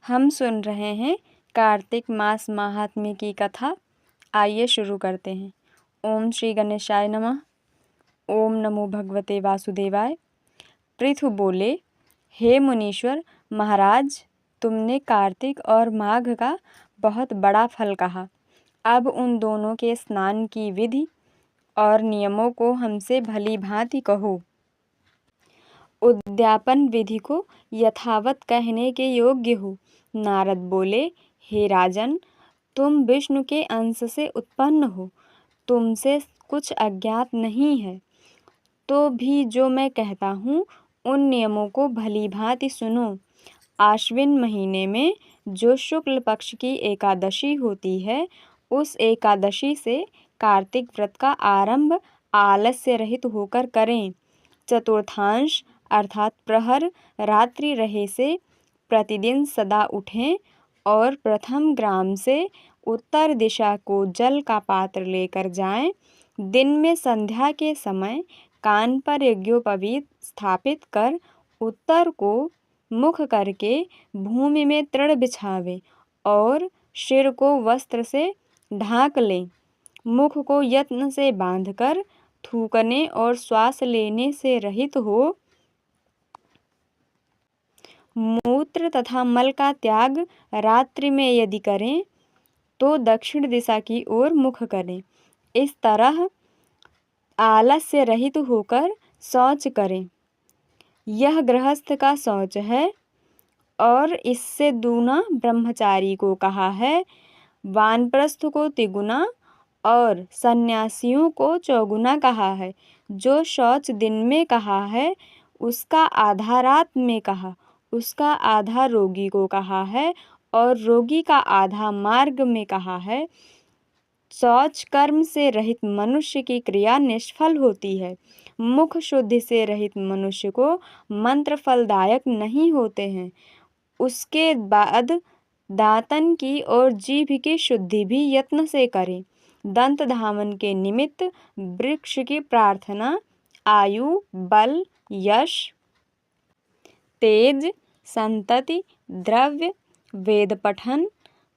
हम सुन रहे हैं कार्तिक मास महात्म्य की कथा। आइए शुरू करते हैं। ओम श्री गणेशाय नमः। ओम नमो भगवते वासुदेवाय। पृथु बोले, हे मुनीश्वर महाराज, तुमने कार्तिक और माघ का बहुत बड़ा फल कहा। अब उन दोनों के स्नान की विधि और नियमों को हमसे भली भांति कहो। उद्यापन विधि को यथावत कहने के योग्य हो। नारद बोले, हे राजन, तुम विष्णु के अंश से उत्पन्न हो, तुमसे कुछ अज्ञात नहीं है। तो भी जो मैं कहता हूँ उन नियमों को भली भांति सुनो। आश्विन महीने में जो शुक्ल पक्ष की एकादशी होती है, उस एकादशी से कार्तिक व्रत का आरंभ आलस्य रहित होकर करें। चतुर्थांश अर्थात प्रहर रात्रि रहे से प्रतिदिन सदा उठें और प्रथम ग्राम से उत्तर दिशा को जल का पात्र लेकर जाएं। दिन में संध्या के समय कान पर यज्ञोपवीत स्थापित कर उत्तर को मुख करके भूमि में तृण बिछावे और सिर को वस्त्र से ढांक लें। मुख को यत्न से बांधकर थूकने और श्वास लेने से रहित हो मूत्र तथा मल का त्याग रात्रि में यदि करें तो दक्षिण दिशा की ओर मुख करें। इस तरह आलस्य रहित होकर शौच करें। यह गृहस्थ का शौच है और इससे दूना ब्रह्मचारी को कहा है। वानप्रस्थ को तिगुना और सन्यासियों को चौगुना कहा है। जो शौच दिन में कहा है उसका आधा रात में कहा, उसका आधा रोगी को कहा है और रोगी का आधा मार्ग में कहा है। शौच कर्म से रहित मनुष्य की क्रिया निष्फल होती है। मुख शुद्धि से रहित मनुष्य को मंत्र फलदायक नहीं होते हैं। उसके बाद दांतन की और जीभ की शुद्धि भी यत्न से करें। दंत धावन के निमित्त वृक्ष की प्रार्थना आयु, बल, यश, तेज, संतति, द्रव्य, वेद पठन,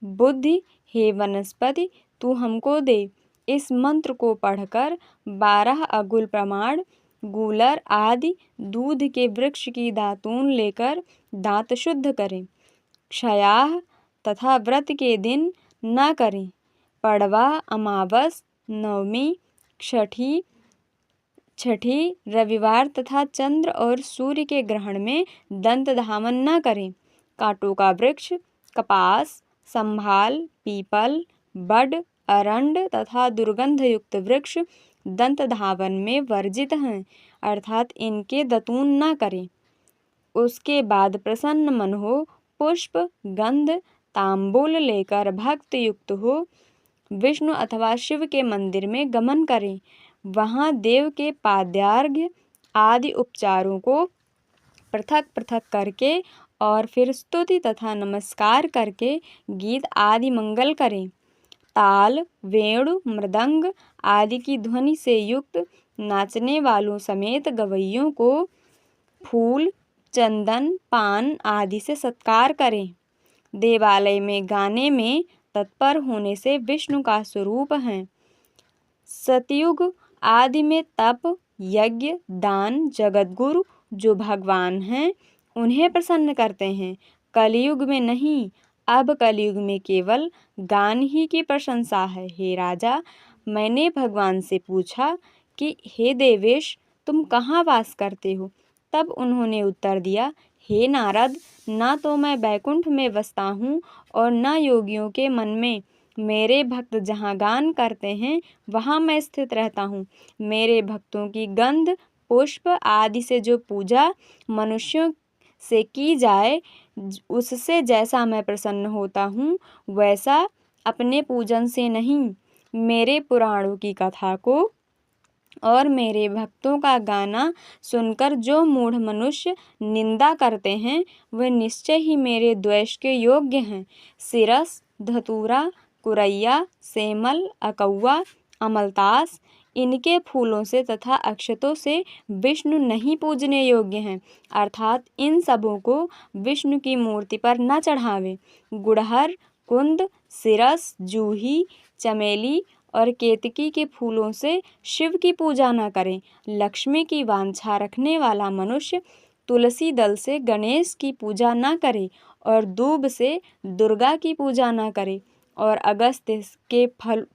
बुद्धि, हे वनस्पति तू हमको दे, इस मंत्र को पढ़कर 12 अगुल प्रमाण, गूलर आदि दूध के वृक्ष की दातून लेकर दांत शुद्ध करें। क्षयाह तथा व्रत के दिन न करें। पड़वा, अमावस, नवमी, छठी, रविवार तथा चंद्र और सूर्य के ग्रहण में दंत धावन न करें। कांटों का वृक्ष, कपास, संभाल, पीपल, बड, अरंड तथा दुर्गंध युक्त वृक्ष दंत धावन में वर्जित हैं, अर्थात इनके दतून न करें। उसके बाद प्रसन्न मन हो पुष्प, गंध, तांबूल लेकर भक्त युक्त हो विष्णु अथवा शिव के मंदिर में गमन करें। वहाँ देव के पाद्यार्घ्य आदि उपचारों को पृथक पृथक करके और फिर स्तुति तथा नमस्कार करके गीत आदि मंगल करें। ताल, वेणु, मृदंग आदि की ध्वनि से युक्त नाचने वालों समेत गवैयों को फूल, चंदन, पान आदि से सत्कार करें। देवालय में गाने में तत्पर होने से विष्णु का स्वरूप हैं। सतयुग आदि में तप, यज्ञ, दान, जगतगुरु जो भगवान हैं उन्हें प्रसन्न करते हैं। कलयुग में नहीं, अब कलयुग में केवल गान ही की प्रशंसा है। हे राजा, मैंने भगवान से पूछा कि हे देवेश, तुम कहाँ वास करते हो? तब उन्होंने उत्तर दिया, हे नारद, ना तो मैं वैकुंठ में बसता हूँ और न योगियों के मन में। मेरे भक्त जहाँ गान करते हैं वहाँ मैं स्थित रहता हूँ। मेरे भक्तों की गंध, पुष्प आदि से जो पूजा मनुष्यों से की जाए उससे जैसा मैं प्रसन्न होता हूँ वैसा अपने पूजन से नहीं। मेरे पुराणों की कथा को और मेरे भक्तों का गाना सुनकर जो मूढ़ मनुष्य निंदा करते हैं वे निश्चय ही मेरे द्वेष के योग्य हैं। सिरस, धतूरा, कुरैया, सेमल, अकौआ, अमलतास इनके फूलों से तथा अक्षतों से विष्णु नहीं पूजने योग्य हैं, अर्थात इन सबों को विष्णु की मूर्ति पर न चढ़ावें। गुड़हल, कुंद, सिरस, जूही, चमेली और केतकी के फूलों से शिव की पूजा न करें। लक्ष्मी की वांछा रखने वाला मनुष्य तुलसी दल से गणेश की पूजा न करे और दूब से दुर्गा की पूजा न करे और अगस्त्य के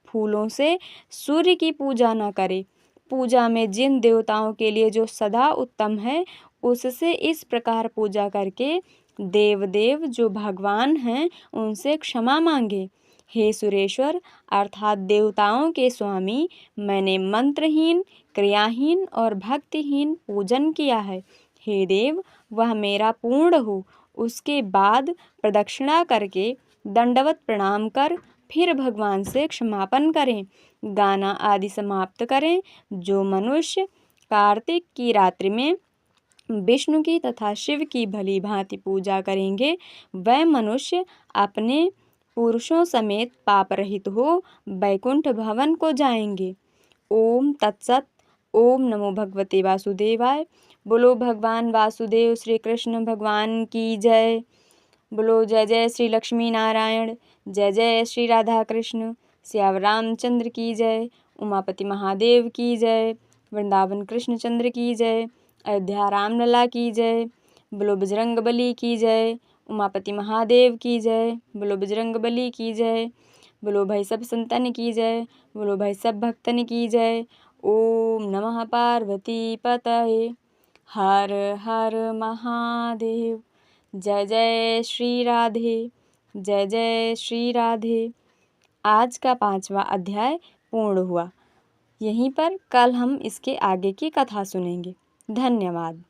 फूलों से सूर्य की पूजा न करे। पूजा में जिन देवताओं के लिए जो सदा उत्तम है, उससे इस प्रकार पूजा करके देवदेव जो भगवान हैं उनसे क्षमा मांगे। हे सुरेश्वर अर्थात देवताओं के स्वामी, मैंने मंत्रहीन, क्रियाहीन और भक्तिहीन पूजन किया है। हे देव, वह मेरा पूर्ण हो। उसके बाद प्रदक्षिणा करके दंडवत प्रणाम कर फिर भगवान से क्षमापन करें, गाना आदि समाप्त करें। जो मनुष्य कार्तिक की रात्रि में विष्णु की तथा शिव की भली भांति पूजा करेंगे, वह मनुष्य अपने पुरुषों समेत पाप रहित हो वैकुंठ भवन को जाएंगे। ओम तत्सत। ओम नमो भगवते वासुदेवाय। बोलो भगवान वासुदेव श्री कृष्ण भगवान की जय। बोलो जय जय श्री लक्ष्मी नारायण, जय जय श्री राधा कृष्ण, श्याम रामचंद्र की जय, उमापति महादेव की जय, वृंदावन कृष्णचंद्र की जय, अयोध्या रामलला की जय। बोलो बजरंग बली की जय, उमापति महादेव की जय। बोलो बजरंग बली की जय। बोलो भाई सब संतन की जय। बोलो भाई सब भक्तन की जय। ओम नमः पार्वती पतये। हर हर महादेव। जय जय श्री राधे, जय जय श्री राधे। आज का 5वां अध्याय पूर्ण हुआ। यहीं पर कल हम इसके आगे की कथा सुनेंगे। धन्यवाद।